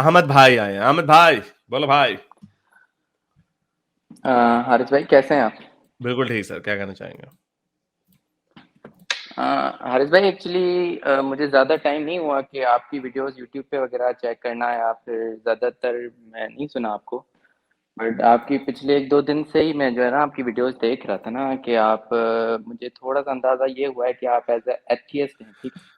احمد بھائی آئے ہیں. احمد بھائی بولو بھائی. حارث بھائی کیسے ہیں آپ؟ بالکل ٹھیک سر, کیا کہنا چاہیں گے؟ حارث بھائی ایکچولی مجھے زیادہ ٹائم نہیں ہوا کہ آپ کی ویڈیوز یوٹیوب پہ وغیرہ چیک کرنا ہے, یا پھر زیادہ تر میں نہیں سنا آپ کو, بٹ آپ کی پچھلے 1-2 دن سے ہی میں جو ہے نا آپ کی ویڈیوز دیکھ رہا تھا نا, کہ آپ مجھے تھوڑا سا اندازہ یہ ہوا ہے کہ آپ ایز اے ایتھیسٹ ہیں, ٹھیک ہے.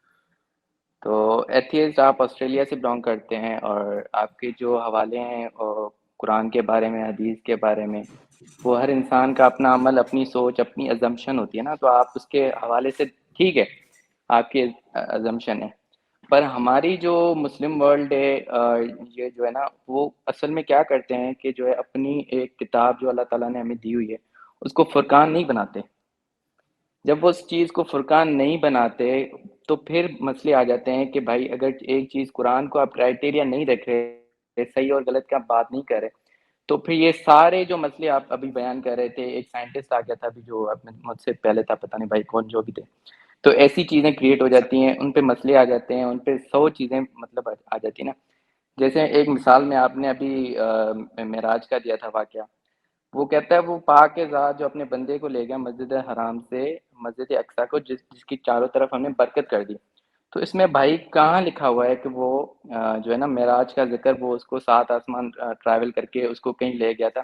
تو ایتھیسٹ آپ آسٹریلیا سے بلانگ کرتے ہیں, اور آپ کے جو حوالے ہیں اور قرآن کے بارے میں, حدیث کے بارے میں, وہ ہر انسان کا اپنا عمل, اپنی سوچ, اپنی ازمپشن ہوتی ہے نا, تو آپ اس کے حوالے سے ٹھیک ہے, آپ کی ازمپشن ہے. پر ہماری جو مسلم ورلڈ ہے, یہ جو ہے نا وہ اصل میں کیا کرتے ہیں کہ جو ہے اپنی ایک کتاب جو اللہ تعالیٰ نے ہمیں دی ہوئی ہے اس کو فرقان نہیں بناتے. جب وہ اس چیز کو فرقان نہیں بناتے تو پھر مسئلے آ جاتے ہیں کہ بھائی اگر ایک چیز قرآن کو آپ کرائٹیریا نہیں رکھ رہے, صحیح اور غلط کی آپ بات نہیں کر رہے, تو پھر یہ سارے جو مسئلے آپ ابھی بیان کر رہے تھے, ایک سائنٹسٹ آ گیا تھا ابھی جو مجھ سے پہلے تھا, پتہ نہیں بھائی کون جو بھی تھے, تو ایسی چیزیں کریٹ ہو جاتی ہیں, ان پہ مسئلے آ جاتے ہیں, ان پہ 100 چیزیں مطلب آ جاتی ہیں نا. جیسے ایک مثال میں آپ نے ابھی معراج کا دیا تھا واقعہ, وہ کہتا ہے وہ پاک ذات جو اپنے بندے کو لے گیا مسجد حرام سے مسجد اقصیٰ کو, جس کی چاروں طرف ہم نے برکت کر دی. تو اس میں بھائی کہاں لکھا ہوا ہے کہ وہ جو ہے نا معراج کا ذکر, وہ اس کو 7 آسمان ٹریول کر کے اس کو کہیں لے گیا تھا.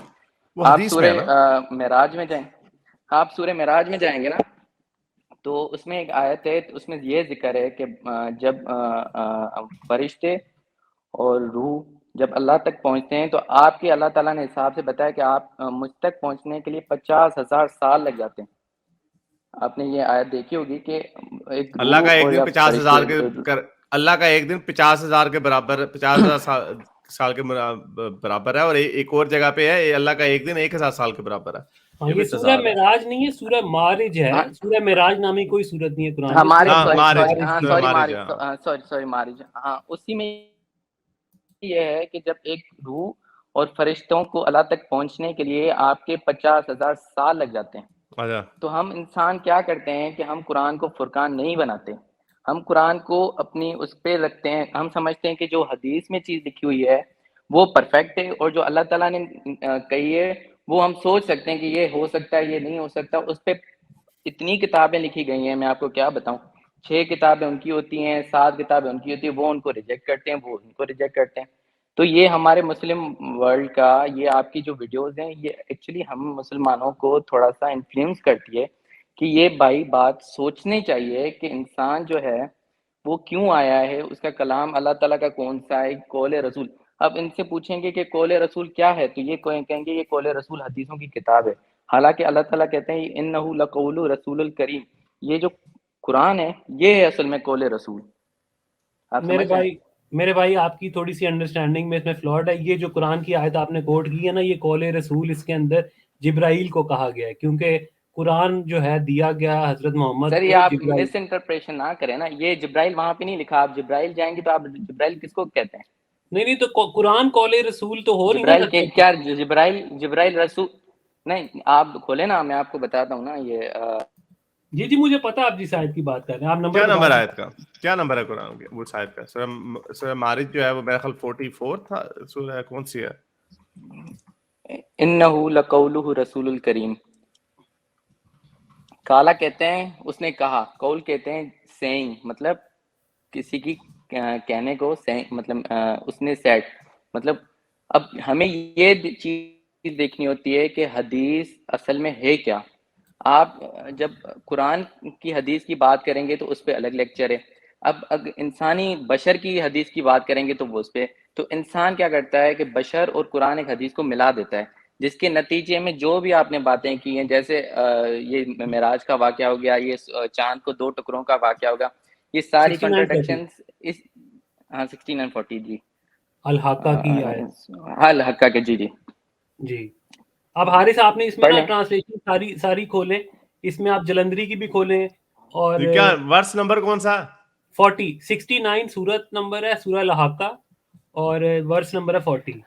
وہ آپ حدیث میں سورہ ہے نا. معراج میں جائیں, آپ سورہ معراج میں جائیں گے نا, تو اس میں ایک آیت ہے, اس میں یہ ذکر ہے کہ جب فرشتے اور روح جب اللہ تک پہنچتے ہیں تو آپ کے اللہ تعالیٰ نے حساب سے بتایا کہ آپ مجھ تک پہنچنے کے لیے 50,000 سال لگ جاتے ہیں. آپ نے یہ آیت دیکھی ہوگی کہ ایک اللہ کا روح ایک اور دن یا 50,000 فرشتے, اللہ کا ایک دن 50,000 کے برابر, 50,000 سال کے برابر ہے, اور ایک اور جگہ پہ ہے اللہ کا ایک دن 1,000 سال کے برابر ہے. یہ سورہ معراج نہیں ہے, سورہ معارج ہے. سورہ معراج نامی کوئی سورت نہیں ہے قرآن میں. سوری معارج, ہاں اسی میں یہ ہے کہ جب ایک روح اور فرشتوں کو اللہ تک پہنچنے کے لیے آپ کے 50,000 سال لگ جاتے ہیں. تو ہم انسان کیا کرتے ہیں کہ ہم قرآن کو فرقان نہیں بناتے, ہم قرآن کو اپنی اس پہ رکھتے ہیں. ہم سمجھتے ہیں کہ جو حدیث میں چیز لکھی ہوئی ہے وہ پرفیکٹ ہے, اور جو اللہ تعالیٰ نے کہی ہے وہ ہم سوچ سکتے ہیں کہ یہ ہو سکتا ہے, یہ نہیں ہو سکتا. اس پہ اتنی کتابیں لکھی گئی ہیں, میں آپ کو کیا بتاؤں, 6 کتابیں ان کی ہوتی ہیں, 7 کتابیں ان کی ہوتی ہیں, وہ ان کو ریجیکٹ کرتے ہیں, وہ ان کو ریجیکٹ کرتے ہیں. تو یہ ہمارے مسلم ورلڈ کا, یہ آپ کی جو ویڈیوز ہیں یہ ایکچولی ہم مسلمانوں کو تھوڑا سا انفلوئنس کرتی ہے کہ یہ بھائی بات سوچنی چاہیے کہ انسان جو ہے وہ کیوں آیا ہے, اس کا کلام اللہ تعالیٰ کا کون سا ہے, قول رسول. اب ان سے پوچھیں گے کہ قول رسول کیا ہے, تو یہ کہیں گے یہ قول رسول حدیثوں کی کتاب ہے. حالانکہ اللہ تعالیٰ کہتے ہیں انہ لقول رسول الکریم, یہ جو قرآن ہے یہ ہے اصل میں قول رسول. آپ سمجھ رہے ہیں؟ میرے بھائی آپ کی تھوڑی سی انڈرسٹینڈنگ میں اس میں فلاٹ ہے. یہ جو قرآن کی آیت آپ نے کوٹ کی ہے نا, یہ قول رسول, اس کے اندر جبرائیل کو کہا گیا ہے, کیونکہ قرآن جو ہے دیا گیا حضرت محمد سر یہ کو آپ جبرائیل. مس انٹرپریشن نہ کریں نا, یہ جبرائیل وہاں پہ نہیں لکھا. آپ جبرائیل جائیں گے تو آپ جبرائیل کس کو کہتے ہیں؟ نہیں تو قرآن قول رسول تو ہو نہیں نا جبرائیل سکتا. کیا جبرائیل رسول نہیں, آپ کھولے نا, میں آپ کو بتاتا ہوں نا. یہ جی مجھے پتا آپ جس آیت کی بات کر رہے ہیں. آپ کیا نمبر نمبر بتا آیت کا, کیا نمبر ہے قرآن کے وہ آیت کا؟ سورہ معارج جو ہے وہ میرا خیال 44 تھا. سورہ کون سی ہے؟ انہ لقولہ رسول الکریم. کالا کہتے ہیں اس نے کہا, قول کہتے ہیں سینگ, مطلب کسی کی کہنے کو مطلب اس نے سیٹ, مطلب اب ہمیں یہ چیز دیکھنی ہوتی ہے کہ حدیث اصل میں ہے کیا. آپ جب قرآن کی حدیث کی بات کریں گے تو اس پہ الگ لیکچر ہے. اب اگر انسانی بشر کی حدیث کی بات کریں گے تو وہ اس پہ, تو انسان کیا کرتا ہے کہ بشر اور قرآن ایک حدیث کو ملا دیتا ہے, جس کے نتیجے میں جو بھی آپ نے باتیں کی ہیں, جیسے یہ معراج کا واقعہ ہو گیا, یہ چاند کو 2 ٹکڑوں کا واقعہ ہوگا, یہ ساری 69 کنٹرڈکشنز اس 16 and 40 جی الحاقہ کی آیت. الحقہ کے جی. اب حارث آپ نے اس میں پڑھ نا لیں. ٹرانسلیشن ساری کھولیں, اس میں آپ جلندری کی بھی کھولیں, اور کیا ورس نمبر کون سا؟ 69 سورت نمبر ہے, سورہ الحاقہ, اور ورس نمبر ہے 40.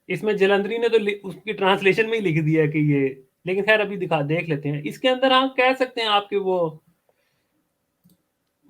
اس میں جلندری نے تو اس کی ٹرانسلیشن میں ہی لکھ دیا ہے کہ یہ, لیکن خیر ابھی دیکھ لیتے ہیں. اس کے اندر ہم کہہ سکتے ہیں آپ کے وہ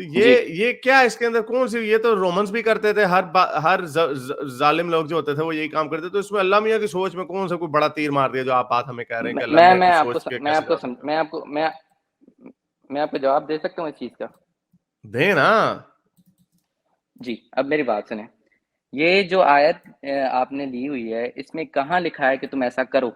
تو یہ کیا اس کے اندر کون سی, یہ تو رومنس بھی کرتے تھے, ہر ظالم لوگ جو ہوتے تھے وہ یہی کام کرتے, تو اس میں اللہ میاں کی سوچ میں کون سا کوئی بڑا تیر مار دیا جو آپ بات ہمیں کہہ رہے ہیں کہ اللہ میاں کی سوچ کے کیسے جا سکتا ہے؟ میں آپ کو جواب دے سکتا ہوں اس چیز کا؟ دے نا جی. اب میری بات سنیں, یہ جو آیت آپ نے لی ہوئی ہے اس میں کہاں لکھا ہے کہ تم ایسا کرو؟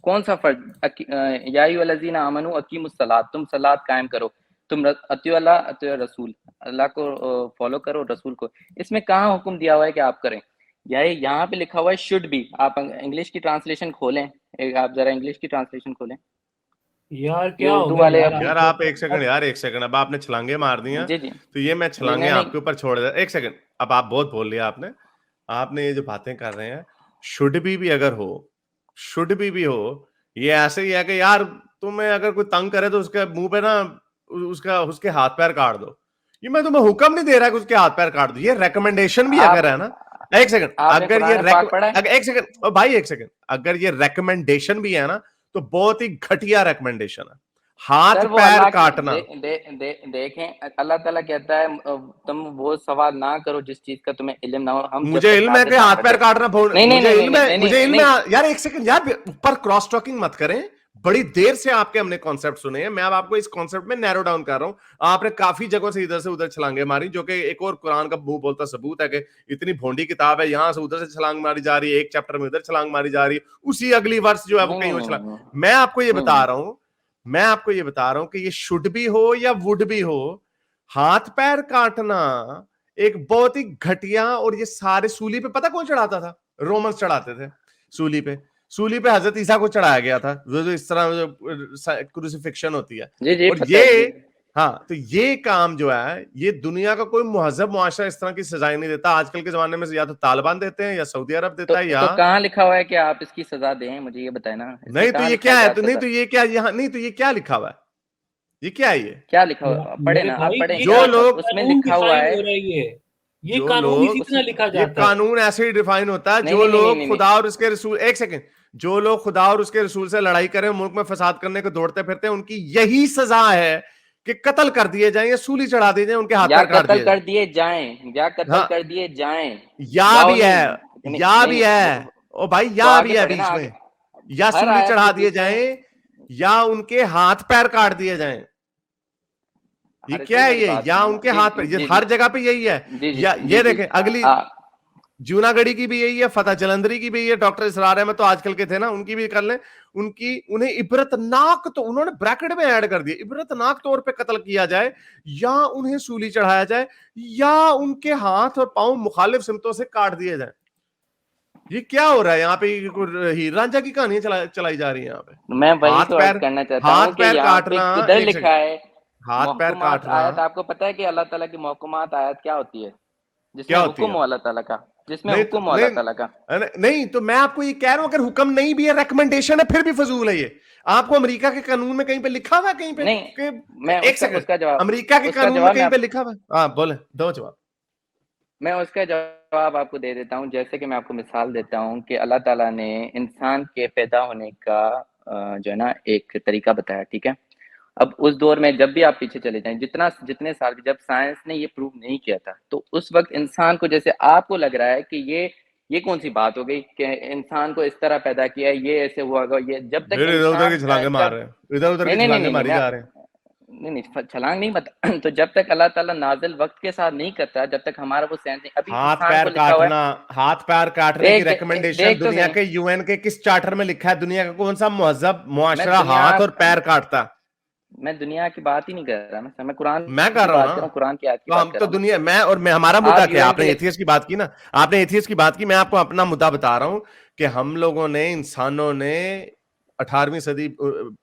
کون سا فرض؟ یا ایھا الذین آمنوا اقیموا الصلاۃ, تم صلاۃ قائم کرو, تم اطیعوا اللہ اطیعوا الرسول, اللہ کو فالو کرو, رسول کو. اس میں کہاں حکم دیا ہوا ہے کہ آپ کریں؟ یہاں پہ لکھا ہوا ہے شوڈ بی. آپ انگلش کی ٹرانسلیشن کھولیں, آپ ذرا انگلش کی ٹرانسلیشن کھولیں یار یہ کیا اردو ہو گیا والے. یار آپ ایک سیکنڈ اب آپ نے چھلانگے مار دی ہیں, جی جی تو یہ میں چھلانگے نہیں آپ کے اوپر چھوڑ دیا. ایک سیکنڈ, اب آپ بہت بول لیا آپ نے یہ جو باتیں کر رہے ہیں شوڈ بھی اگر ہو, شوڈ بھی ہو, یہ ایسے ہی ہے کہ یار تمہیں اگر کوئی تنگ کرے تو اس کے منہ پہ نا اس کے ہاتھ پیر کاٹ دو. یہ میں تمہیں حکم نہیں دے رہا کہ اس کے ہاتھ پیر کاٹ دو, یہ ریکمنڈیشن بھی اگر ہے نا. ایک سیکنڈ, اگر یہ ایک سیکنڈ بھائی, ایک سیکنڈ, اگر یہ ریکمنڈیشن بھی ہے نا تو بہت ہی گھٹیا ریکمنڈیشن ہے. ہاتھ پیر کاٹنا, دیکھیں اللہ تعالیٰ کہتا ہے تم وہ سوال نہ کرو جس چیز کا تمہیں علم نہ ہو. مجھے علم ہے کہ ہاتھ پیر کاٹنا, مجھے علم ہے یار. ایک سیکنڈ یار, اوپر کراس ٹاکنگ مت کریں. بڑی دیر سے آپ کے ہم نے کانسیپٹ سنے ہیں, میں اب آپ کو اس کانسیپٹ میں نیرو ڈاؤن کر رہا ہوں. آپ نے کافی جگہوں سے ادھر چھلانگے ماری, جو کہ ایک اور قرآن کا منہ بولتا ثبوت ہے کہ اتنی بھونڈی کتاب ہے, یہاں سے ادھر سے چھلانگ ماری جا رہی ہے, ایک چیپٹر میں ادھر چھلانگ ماری جا رہی ہے, اسی اگلی ورس جو ہے وہ کہیں اور چھلانگ. میں آپ کو یہ بتا رہا ہوں کہ یہ شوڈ بھی ہو یا وڈ بھی ہو, ہاتھ پیر کاٹنا ایک بہت ہی گھٹیا. اور یہ سارے سولی پہ پتہ کون چڑھاتا تھا؟ رومنس چڑھاتے تھے سولی پہ حضرت عیسیٰ کو چڑھایا گیا تھا, جو اس طرح کروسیفکشن ہوتی ہے. اور یہ ہاں, تو یہ کام جو ہے یہ دنیا کا کوئی مہذب معاشرہ اس طرح کی سزائیں نہیں دیتا. آج کل کے زمانے میں یا تو طالبان دیتے ہیں یا سعودی عرب دیتا ہے, یا کہاں لکھا ہوا ہے کہ آپ اس کی سزا دیں؟ مجھے یہ بتائیں نا. نہیں تو یہ کیا ہے, نہیں تو یہ کیا یہاں, نہیں تو یہ کیا لکھا ہوا ہے, یہ کیا ہے, یہ کیا لکھا ہوا؟ پڑھے نا آپ, پڑھیں. جو لوگ اس میں لکھا ہوا ہے, یہ قانون اسی طرح لکھا جاتا ہے. یہ قانون ایسے ہی ڈیفائن ہوتا ہے. جو لوگ خدا اور اس کے رسول, ایک سیکنڈ, جو لوگ خدا اور اس کے رسول سے لڑائی کریں, ملک میں فساد کرنے کو دوڑتے پھرتے ہیں, ان کی یہی سزا ہے کہ قتل کر دیے جائیں یا سولی چڑھا دیے جائیں, ان کے ہاتھ پیر کاٹ دیے جائیں, یا قتل کر دیے جائیں. یا بھی ہے او بھائی, یا بھی ہے بیچ میں, یا سولی چڑھا دیے جائیں یا ان کے ہاتھ پیر کاٹ دیے جائیں. یہ کیا ہے, یہ یا ان کے ہاتھ پہ, یہ ہر جگہ پہ یہی ہے. یہ دیکھیں اگلی جوناگڑھی کی بھی یہی ہے, فتح جلندری کی بھی یہی ہے, ڈاکٹر اسرار احمد تو آج کل کے تھے نا, ان کی بھی کر لیں. انہیں عبرتناک, تو انہوں نے بریکٹ میں ایڈ کر دیا, عبرتناک طور پہ قتل کیا جائے, یا انہیں سولی چڑھایا جائے, یا ان کے ہاتھ اور پاؤں مخالف سمتوں سے کاٹ دیے جائیں. یہ کیا ہو رہا ہے یہاں پہ؟ ہیر رانجھا کی کہانیاں چلائی جا رہی ہیں یہاں پہ. میں وہی تو عرض کرنا چاہتا ہوں کہ یہاں پہ ادھر لکھا ہے ہاتھ پیر کاٹنا. آیت آپ کو پتا ہے کہ اللہ تعالیٰ کی محکومات آیت کیا ہوتی ہے؟ جس میں حکم ہو اللہ تعالیٰ کا, جس میں حکم ہو اللہ تعالیٰ کا. نہیں تو میں آپ کو یہ کہہ رہا ہوں, اگر حکم نہیں بھی ہے, ریکمنڈیشن ہے, پھر بھی فضول ہے. یہ آپ کو امریکہ کے قانون میں کہیں پہ لکھا ہوا ہے؟ کہیں پہ نہیں, ایک سیکنڈ, امریکہ کے قانون میں کہیں پہ لکھا ہوا ہے؟ ہاں بولیں, دو جواب. میں اس کا جواب آپ کو دے دیتا ہوں. جیسے کہ میں آپ کو مثال دیتا ہوں کہ اللہ تعالیٰ نے انسان کے پیدا ہونے کا جو ہے نا ایک طریقہ بتایا, ٹھیک ہے. اب اس دور میں جب بھی آپ پیچھے چلے جائیں, جتنے سال, جب سائنس نے یہ پروو نہیں کیا تھا, تو اس وقت انسان کو, جیسے آپ کو لگ رہا ہے کہ یہ کون سی بات ہو گئی کہ انسان کو اس طرح پیدا کیا, یہ ایسے ہوا گا, یہ جب تک ادھر چھلانگے مار رہے ہیں, ادھر کی چھلانگے ماری جا رہے ہیں. نہیں چھلانگ نہیں بتا, تو جب تک اللہ تعالیٰ نازل وقت کے ساتھ نہیں کرتا, جب تک ہمارا وہ سینس نہیں. ابھی ہاتھ پیر کاٹنے کی ریکمنڈیشن دنیا کے یو این کے کس چارٹر میں لکھا ہے؟ دنیا کا کون سا مہذب معاشرہ ہاتھ اور پیر کاٹتا؟ میں دنیا کی بات ہی نہیں کر رہا, میں قرآن میں کر رہا ہوں نا, قرآن کی آیت کی بات کر رہا ہوں. دنیا میں اور میں, ہمارا مدعا کیا؟ آپ نے ایتھیسٹ کی بات کی نا, آپ نے ایتھیسٹ کی بات کی, میں آپ کو اپنا مدعا بتا رہا ہوں کہ ہم لوگوں نے, انسانوں نے 18ویں صدی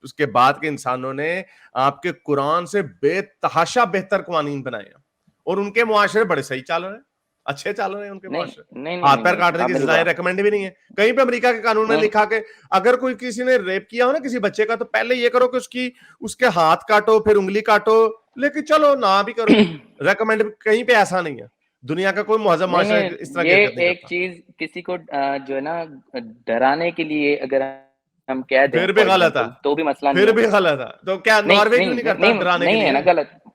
اس کے بعد کے انسانوں نے آپ کے قرآن سے بے تحاشا بہتر قوانین بنائے ہیں, اور ان کے معاشرے بڑے صحیح چال رہے ہیں, اچھے چال رہے ہیں ان کے معاشرے. ہاتھ پیر کاٹنے کی سزائیں ریکمینڈ بھی نہیں ہے کہیں پہ. امریکہ کے قانون میں لکھا کہ اگر کوئی کسی نے ریپ کیا ہو نا کسی بچے کا, تو پہلے یہ کرو کہ اس کے ہاتھ کاٹو, پھر انگلی کاٹو, لیکن چلو نہ بھی کرو, ریکمینڈ کہیں پہ ایسا نہیں ہے. دنیا کا کوئی مہذب معاشرہ اس طرح یہ ایک چیز کسی کو جو ہے نا ڈرانے کے لیے اگر ہم کہہ دیں پھر بھی غلط ہے, تو بھی مسئلہ پھر بھی غلط ہے. تو کیا ناروے کیوں نہیں کرتا ڈرانے کے لیے؟ نہیں ہے نا غلط,